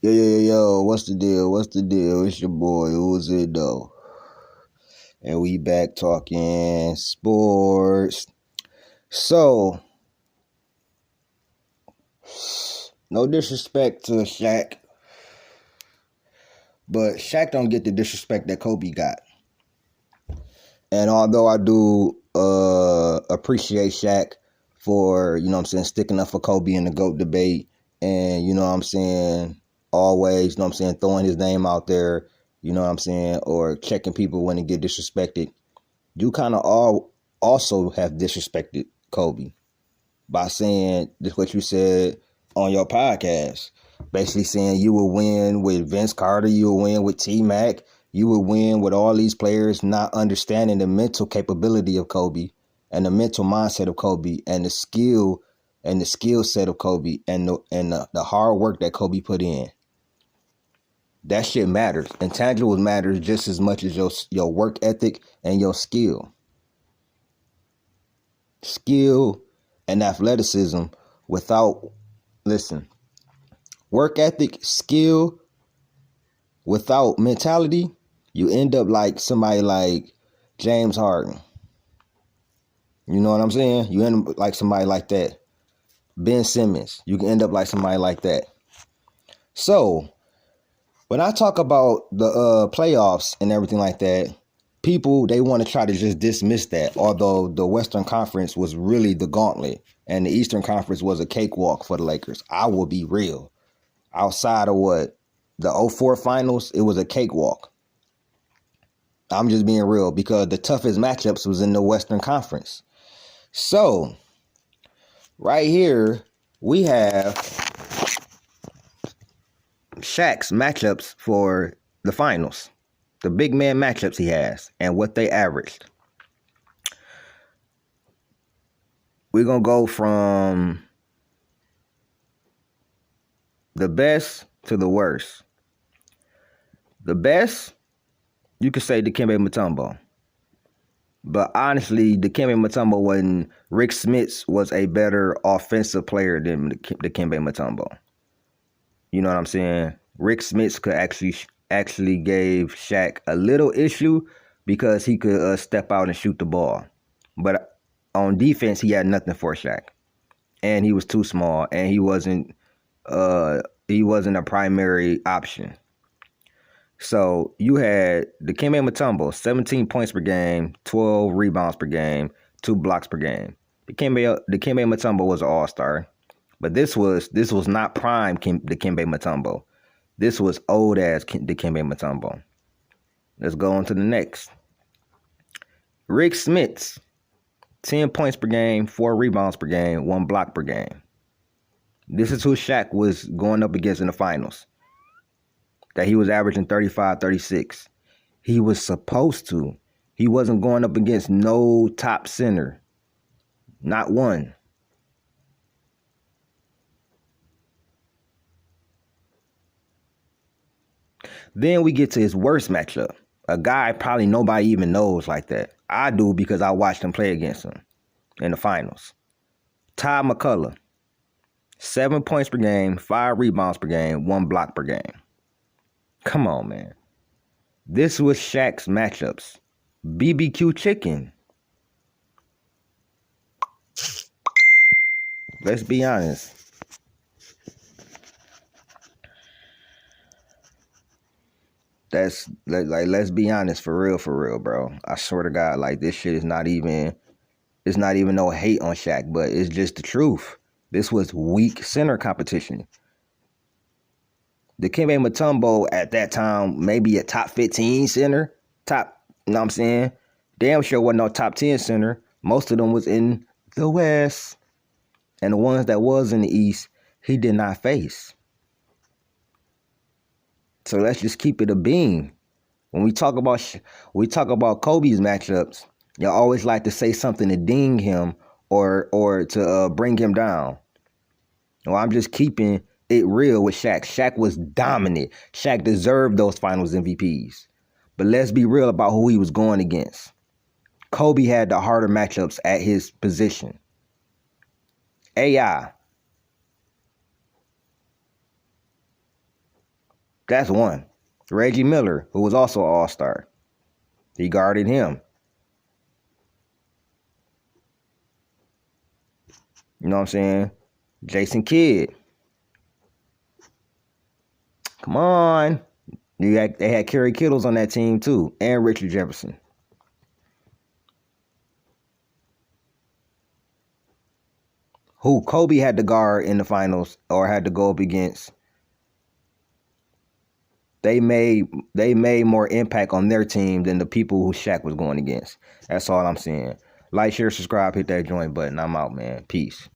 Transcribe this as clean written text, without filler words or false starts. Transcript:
Yo, what's the deal? What's the deal? It's your boy, who's it though? And we back talking sports. So, no disrespect to Shaq, but Shaq don't get the disrespect that Kobe got. And although I do appreciate Shaq for, sticking up for Kobe in the GOAT debate and, always, throwing his name out there, or checking people when they get disrespected. You kind of all also have disrespected Kobe by saying just what you said on your podcast. Basically saying you will win with Vince Carter, you will win with T-Mac, you will win with all these players not understanding the mental capability of Kobe and the mental mindset of Kobe and the skill set of Kobe and the hard work that Kobe put in. That shit matters. Intangibles matters just as much as your work ethic and your skill. Skill and athleticism work ethic, skill without mentality, you end up like somebody like James Harden. You know what I'm saying? You end up like somebody like that. Ben Simmons, you can end up like somebody like that. So, when I talk about the playoffs and everything like that, people, they want to try to just dismiss that, although the Western Conference was really the gauntlet and the Eastern Conference was a cakewalk for the Lakers. I will be real. Outside of the 04 finals, it was a cakewalk. I'm just being real because the toughest matchups was in the Western Conference. So, right here, we have Shaq's matchups for the finals. The big man matchups he has and what they averaged. We're going to go from the best to the worst. The best, you could say Dikembe Mutombo. But honestly, Dikembe Mutombo wasn't. Rick Smits was a better offensive player than Dikembe Mutombo. You know what I'm saying? Rick Smits could actually gave Shaq a little issue because he could step out and shoot the ball. But on defense, he had nothing for Shaq. And he was too small, and he wasn't a primary option. So you had Dikembe Mutombo, 17 points per game, 12 rebounds per game, 2 blocks per game. Dikembe Mutombo was an all-star, but this was not prime Dikembe Mutombo. This was old ass Dikembe Mutombo. Let's go on to the next. Rick Smits, 10 points per game, 4 rebounds per game, 1 block per game. This is who Shaq was going up against in the finals. That he was averaging 35, 36. He was supposed to. He wasn't going up against no top center. Not one. Then we get to his worst matchup. A guy probably nobody even knows like that. I do because I watched him play against him in the finals. Ty McCullough. 7 points per game, 5 rebounds per game, 1 block per game. Come on, man. This was Shaq's matchups. BBQ chicken. Let's be honest. Let's be honest, for real, bro. I swear to God, like, this shit is not even no hate on Shaq, but it's just the truth. This was weak center competition. Dikembe Mutombo at that time, maybe a top 15 center. You know what I'm saying? Damn sure wasn't no top 10 center. Most of them was in the West. And the ones that was in the East, he did not face. So let's just keep it a beam. When we talk about Kobe's matchups, y'all always like to say something to ding him or to bring him down. Well, I'm just keeping it real with Shaq. Shaq was dominant. Shaq deserved those finals MVPs. But let's be real about who he was going against. Kobe had the harder matchups at his position. AI. That's one. Reggie Miller, who was also an all-star. He guarded him. You know what I'm saying? Jason Kidd. Come on. They had Kerry Kittles on that team too, and Richard Jefferson. Who Kobe had to guard in the finals or had to go up against. They made more impact on their team than the people who Shaq was going against. That's all I'm saying. Like, share, subscribe, hit that join button. I'm out, man. Peace.